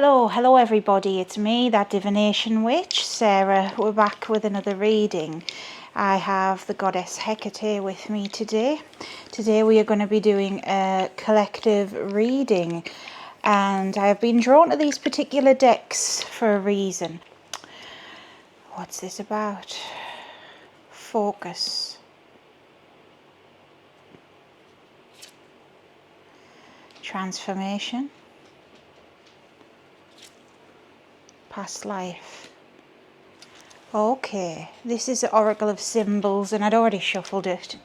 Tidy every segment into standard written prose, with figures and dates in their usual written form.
Hello everybody, it's me, that divination witch, Sarah. We're back with another reading. I have the goddess Hecate with me today. Today we are going to be doing a collective reading, and I have been drawn to these particular decks for a reason. What's this about? Focus. Transformation. Past life. Okay, this is the Oracle of Symbols, and I'd already shuffled it.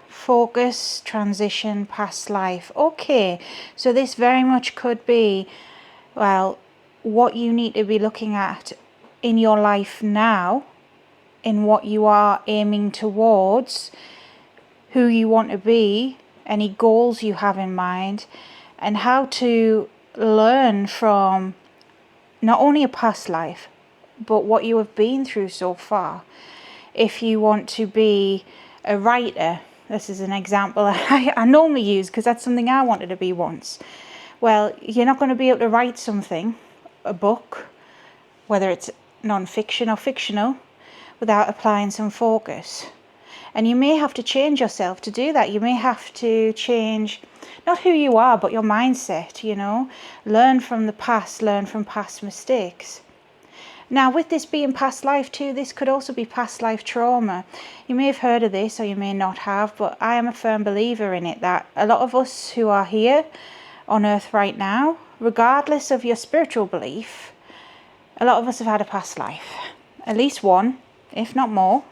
Focus, transition, past life. Okay, so this very much could be, well, what you need to be looking at in your life now, in what you are aiming towards, who you want to be, any goals you have in mind, and how to learn from not only a past life but what you have been through so far. If you want to be a writer, this is an example I normally use because that's something I wanted to be once. Well, you're not going to be able to write something, a book, whether it's non-fiction or fictional, without applying some focus. And you may have to change yourself to do that. You may have to change not who you are, but your mindset, Learn from the past, learn from past mistakes. Now, with this being past life too, this could also be past life trauma. You may have heard of this or you may not have, but I am a firm believer in it, that a lot of us who are here on earth right now, regardless of your spiritual belief, a lot of us have had a past life. At least one, if not more.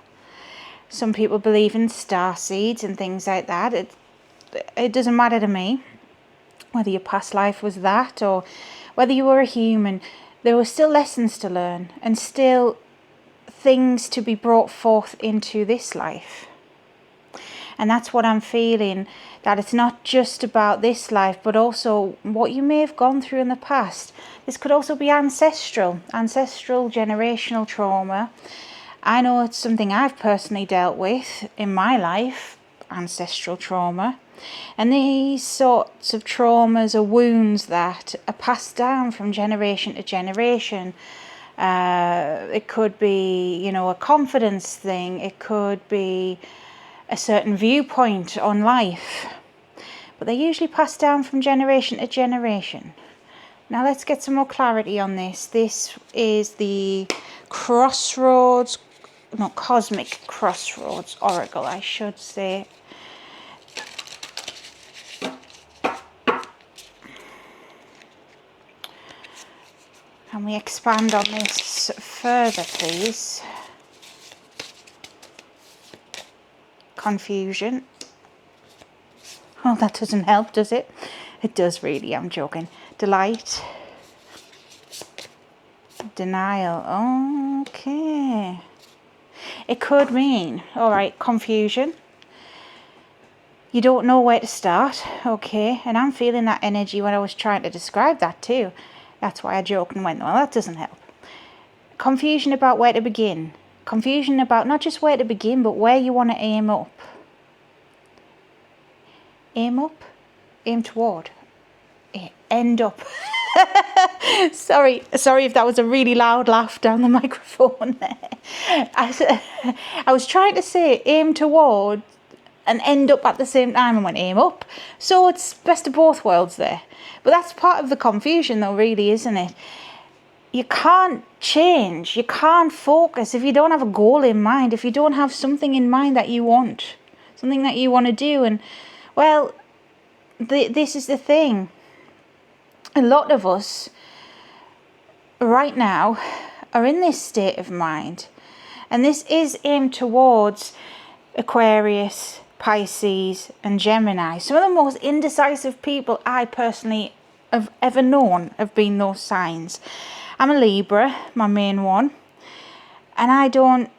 Some people believe in star seeds and things like that. It doesn't matter to me whether your past life was that or whether you were a human. There were still lessons to learn and still things to be brought forth into this life. And that's what I'm feeling, that it's not just about this life, but also what you may have gone through in the past. This could also be ancestral generational trauma. I know it's something I've personally dealt with in my life, ancestral trauma. And these sorts of traumas or wounds that are passed down from generation to generation. It could be, a confidence thing. It could be a certain viewpoint on life. But they're usually passed down from generation to generation. Now let's get some more clarity on this. This is the Crossroads, not Cosmic Crossroads Oracle, I should say. Can we expand on this further, please? Confusion. Oh, that doesn't help, does it? It does really, I'm joking. Delight. Denial. Okay. It could mean, all right, confusion. You don't know where to start, okay? And I'm feeling that energy when I was trying to describe that too. That's why I joked and went, well, that doesn't help. Confusion about where to begin. Confusion about not just where to begin, but where you want to aim up. Aim up? Aim toward. End up. Sorry if that was a really loud laugh down the microphone there. I was trying to say aim toward and end up at the same time and went aim up. So it's best of both worlds there. But that's part of the confusion though, really, isn't it? You can't change, you can't focus if you don't have a goal in mind, if you don't have something in mind that you want, something that you want to do. And well, this is the thing. A lot of us right now are in this state of mind, and this is aimed towards Aquarius, Pisces and Gemini. Some of the most indecisive people I personally have ever known have been those signs. I'm a Libra, my main one, and I don't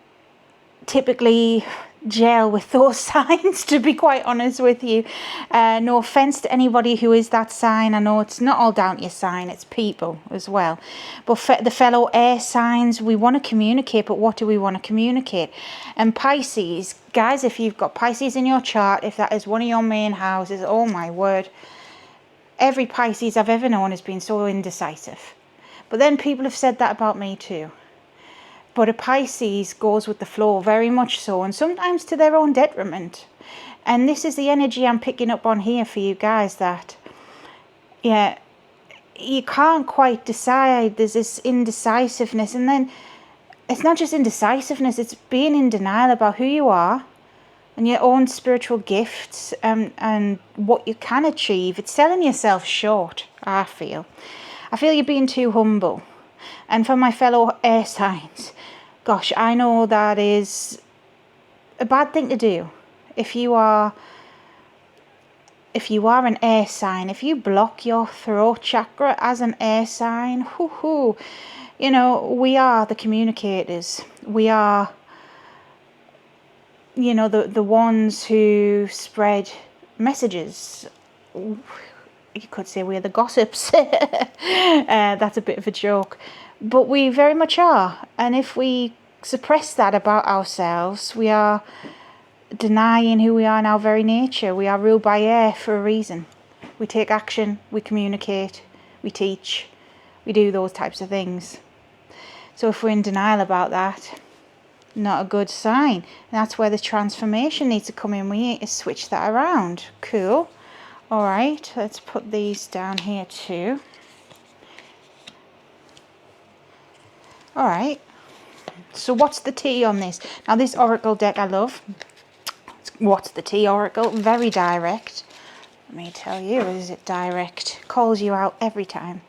typically gel with those signs, to be quite honest with you. No offense to anybody who is that sign. I know it's not all down to your sign, it's people as well. But the fellow air signs, we want to communicate, but what do we want to communicate? And Pisces, guys, if you've got Pisces in your chart, if that is one of your main houses, oh my word, every Pisces I've ever known has been so indecisive. But then people have said that about me too. But a Pisces goes with the flow, very much so, and sometimes to their own detriment. And this is the energy I'm picking up on here for you guys, that, yeah, you can't quite decide. There's this indecisiveness, and then it's not just indecisiveness, it's being in denial about who you are and your own spiritual gifts, and what you can achieve. It's selling yourself short, I feel. I feel you're being too humble. And for my fellow air signs, gosh, I know that is a bad thing to do. If you are an air sign, if you block your throat chakra as an air sign, you know, we are the communicators. We are, you know, the ones who spread messages. You could say we're the gossips. That's a bit of a joke. But we very much are. And if we suppress that about ourselves, we are denying who we are in our very nature. We are ruled by air for a reason. We take action, we communicate, we teach, we do those types of things. So if we're in denial about that, not a good sign. And that's where the transformation needs to come in. We need to switch that around. Cool. All right, let's put these down here too. All right, so what's the tea on this? Now, this oracle deck I love. What's the tea oracle? Very direct. Let me tell you, is it direct? Calls you out every time.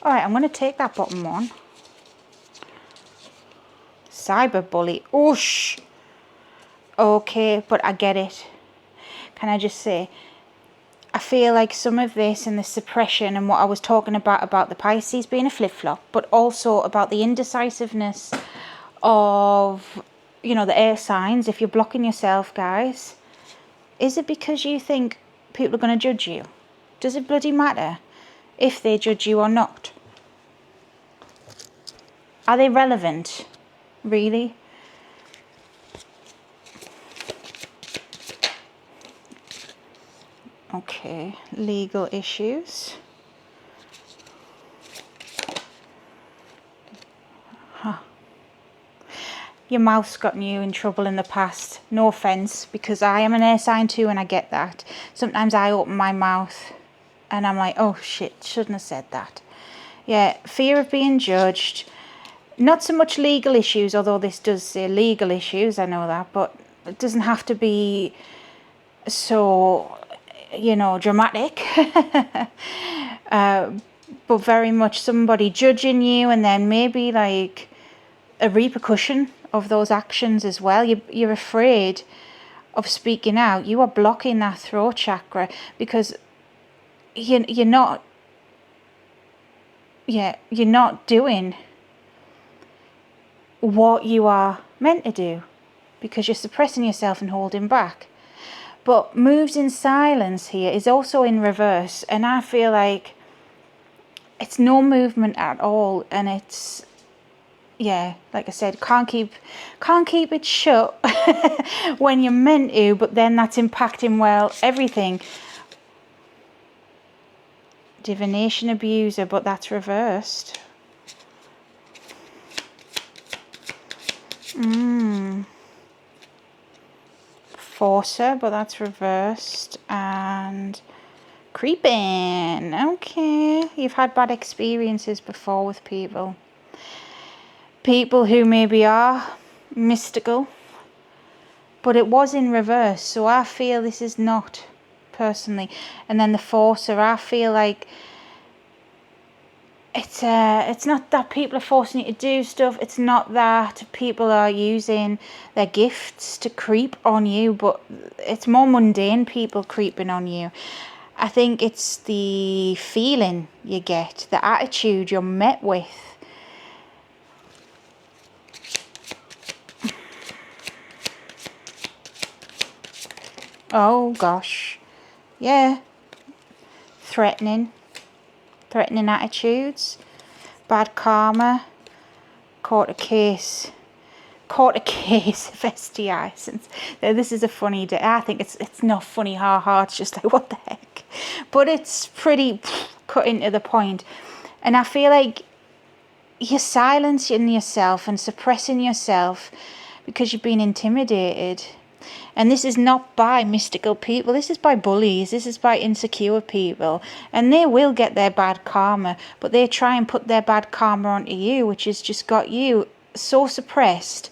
All right, I'm going to take that bottom one. Cyber bully. Oosh. Okay, but I get it. Can I just say, I feel like some of this and the suppression and what I was talking about the Pisces being a flip-flop, but also about the indecisiveness of, you know, the air signs. If you're blocking yourself, guys, is it because you think people are going to judge you? Does it bloody matter if they judge you or not? Are they relevant? Really? Okay, legal issues. Huh. Your mouth's gotten you in trouble in the past. No offence, because I am an air sign too and I get that. Sometimes I open my mouth and I'm like, oh shit, shouldn't have said that. Yeah, fear of being judged. Not so much legal issues, although this does say legal issues, I know that, but it doesn't have to be so, you know, dramatic. But very much somebody judging you, and then maybe like a repercussion of those actions as well. You're afraid of speaking out. You are blocking that throat chakra because you're not doing what you are meant to do because you're suppressing yourself and holding back. But moves in silence here is also in reverse, and I feel like it's no movement at all, and it's, yeah, like I said, can't keep it shut when you're meant to, but then that's impacting, well, everything. Divination abuser, but that's reversed. Forcer, but that's reversed. And creeping. Okay, you've had bad experiences before with people who maybe are mystical, but it was in reverse, so I feel this is not personally. And then the forcer, I feel like it's not that people are forcing you to do stuff. It's not that people are using their gifts to creep on you, but it's more mundane people creeping on you. I think it's the feeling you get, the attitude you're met with. Oh gosh, yeah, threatening attitudes, bad karma, court a case, caught a case of STI. Since this is a funny day. I think it's not funny, haha. It's just like, what the heck? But it's pretty cutting to the point. And I feel like you're silencing yourself and suppressing yourself because you've been intimidated. And this is not by mystical people. This is by bullies. This is by insecure people. And they will get their bad karma. But they try and put their bad karma onto you, which has just got you so suppressed.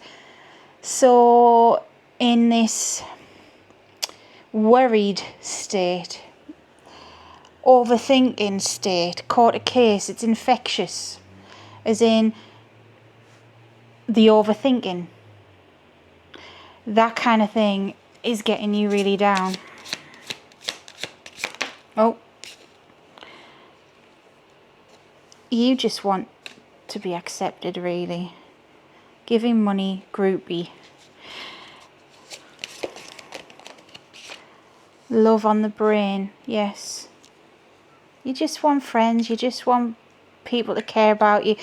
So in this worried state, overthinking state, caught a case, it's infectious. As in the overthinking. That kind of thing is getting you really down. Oh. You just want to be accepted, really. Giving money, groupie. Love on the brain, yes. You just want friends, you just want people to care about you.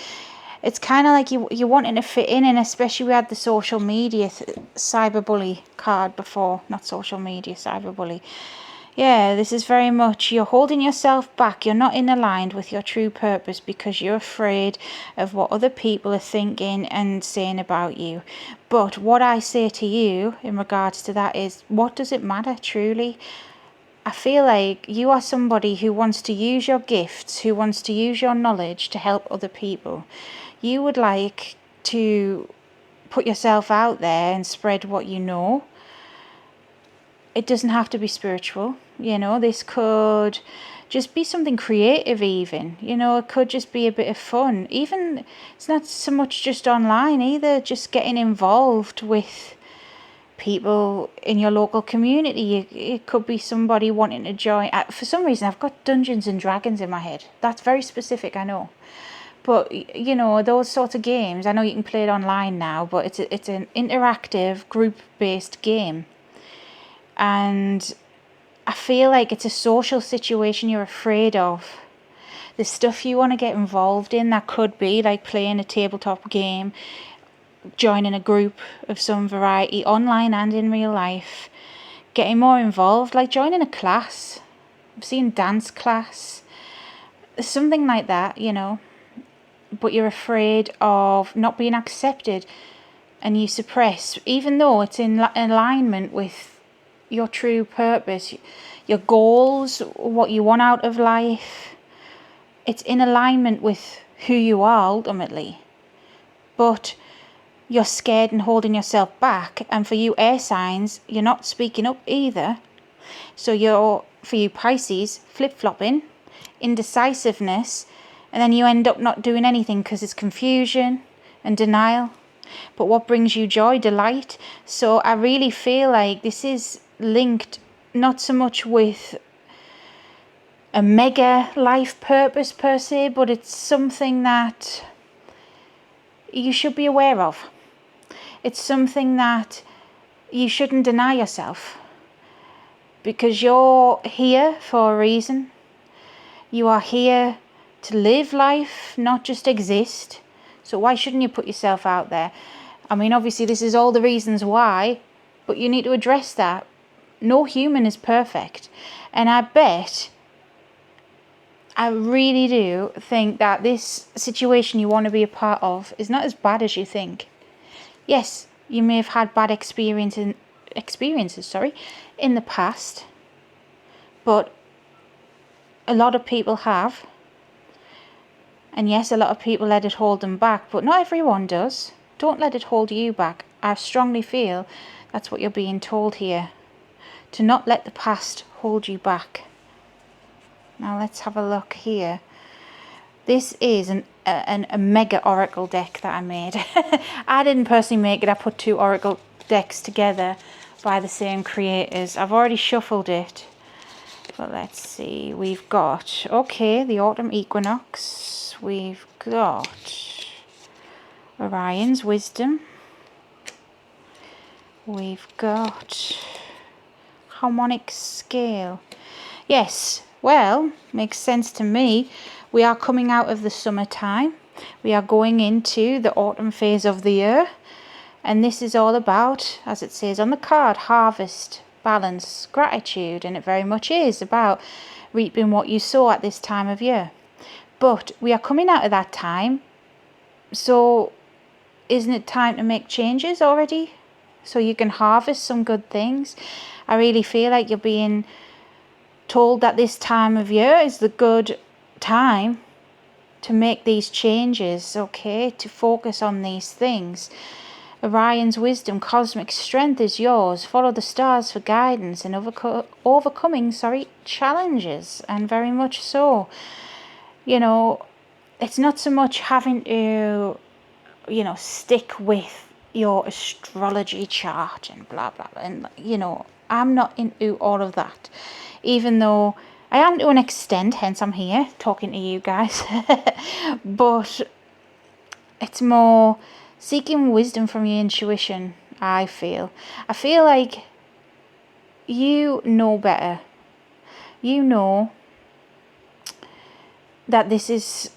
It's kind of like you're wanting to fit in, and especially we had the social media cyberbully card before. Not social media, cyberbully. Yeah, this is very much you're holding yourself back. You're not in aligned with your true purpose because you're afraid of what other people are thinking and saying about you. But what I say to you in regards to that is, what does it matter truly? I feel like you are somebody who wants to use your gifts, who wants to use your knowledge to help other people. You would like to put yourself out there and spread what you know. It doesn't have to be spiritual, you know. This could just be something creative even, you know. It could just be a bit of fun. Even, it's not so much just online either, just getting involved with people in your local community. It could be somebody wanting to join. For some reason, I've got Dungeons and Dragons in my head. That's very specific, I know. But, you know, those sorts of games, I know you can play it online now, but it's an interactive, group-based game. And I feel like it's a social situation you're afraid of. The stuff you want to get involved in, that could be like playing a tabletop game, joining a group of some variety, online and in real life, getting more involved, like joining a class. I've seen dance class, something like that, you know. But you're afraid of not being accepted, and you suppress, even though it's in alignment with your true purpose, your goals, what you want out of life. It's in alignment with who you are ultimately. But you're scared and holding yourself back. And for you air signs, you're not speaking up either. So for you Pisces, flip-flopping, indecisiveness, and then you end up not doing anything because it's confusion and denial. But what brings you joy? Delight. So I really feel like this is linked not so much with a mega life purpose per se, but it's something that you should be aware of. It's something that you shouldn't deny yourself, because you're here for a reason. You are here to live life, not just exist. So why shouldn't you put yourself out there? I mean, obviously this is all the reasons why, but you need to address that. No human is perfect. And I really do think that this situation you want to be a part of is not as bad as you think. Yes, you may have had bad experiences in the past, but a lot of people have. And yes, a lot of people let it hold them back, but not everyone does. Don't let it hold you back. I strongly feel that's what you're being told here. To not let the past hold you back. Now let's have a look here. This is a mega oracle deck that I made. I didn't personally make it. I put 2 oracle decks together by the same creators. I've already shuffled it. But let's see. We've got, okay, the autumn equinox. We've got Orion's wisdom. We've got harmonic scale. Yes, well, makes sense to me. We are coming out of the summertime. We are going into the autumn phase of the year. And this is all about, as it says on the card, harvest, balance, gratitude. And it very much is about reaping what you sow at this time of year. But we are coming out of that time. So isn't it time to make changes already? So you can harvest some good things. I really feel like you're being told that this time of year is the good time to make these changes, okay? To focus on these things. Orion's wisdom, cosmic strength is yours. Follow the stars for guidance and overcoming challenges, and very much so. You know, it's not so much having to, stick with your astrology chart and blah, blah, blah. And, I'm not into all of that. Even though I am to an extent, hence I'm here talking to you guys. But it's more seeking wisdom from your intuition, I feel. I feel like you know better. You know that this is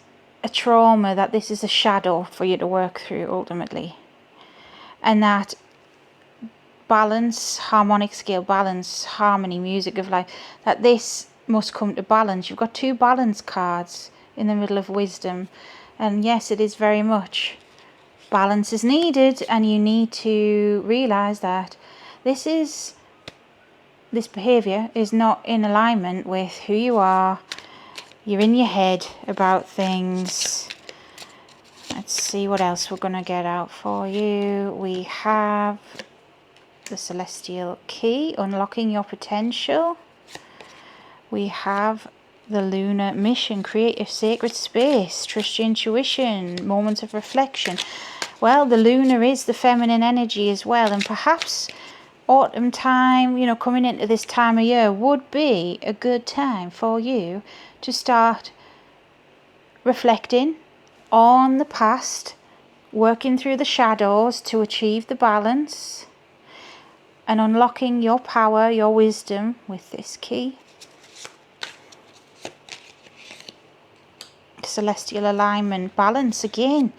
a trauma, that this is a shadow for you to work through ultimately. And that balance, harmonic scale balance, harmony, music of life, that this must come to balance. You've got 2 balance cards in the middle of wisdom. And yes, it is very much balance is needed, and you need to realize that this behavior is not in alignment with who you are. You're in your head about things. Let's see what else we're going to get out for you. We have the celestial key, unlocking your potential. We have the lunar mission, create a sacred space, trust your intuition, moments of reflection. Well, the lunar is the feminine energy as well, and perhaps autumn time, coming into this time of year would be a good time for you to start reflecting on the past, working through the shadows to achieve the balance, and unlocking your power, your wisdom with this key. Celestial alignment, balance again.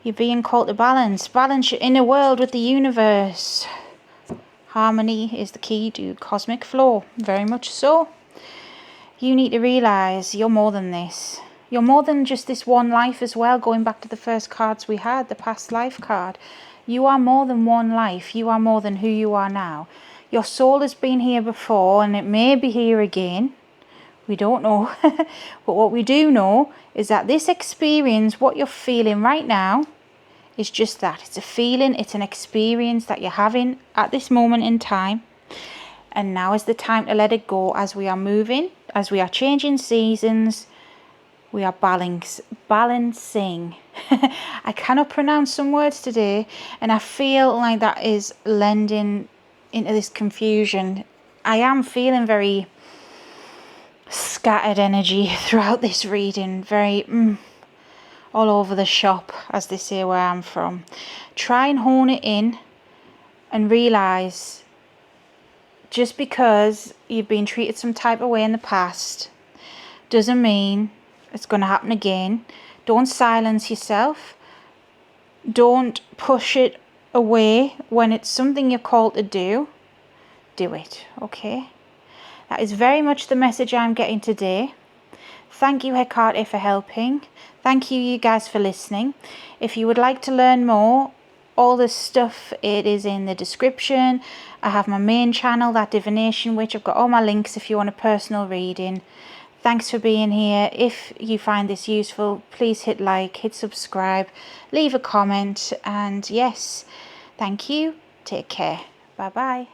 You're being called to balance. Balance your inner world with the universe. Harmony is the key to cosmic flow. Very much so. You need to realize you're more than this. You're more than just this one life as well. Going back to the first cards we had, the past life card. You are more than one life. You are more than who you are now. Your soul has been here before, and it may be here again. We don't know. But what we do know is that this experience, what you're feeling right now, is just that. It's a feeling, it's an experience that you're having at this moment in time. And now is the time to let it go as we are moving, as we are changing seasons. We are balancing. I cannot pronounce some words today, and I feel like that is lending into this confusion. I am feeling very scattered energy throughout this reading, very all over the shop, as they say where I'm from. Try and hone it in and realize just because you've been treated some type of way in the past doesn't mean it's going to happen again. Don't silence yourself. Don't push it away. When it's something you're called to do it, okay? That is very much the message I'm getting today. Thank you, Hecate, for helping. Thank you guys for listening. If you would like to learn more, all this stuff, it is in the description. I have my main channel, That Divination Witch. I've got all my links if you want a personal reading. Thanks for being here. If you find this useful, please hit like, hit subscribe, leave a comment, and yes, thank you. Take care. Bye bye.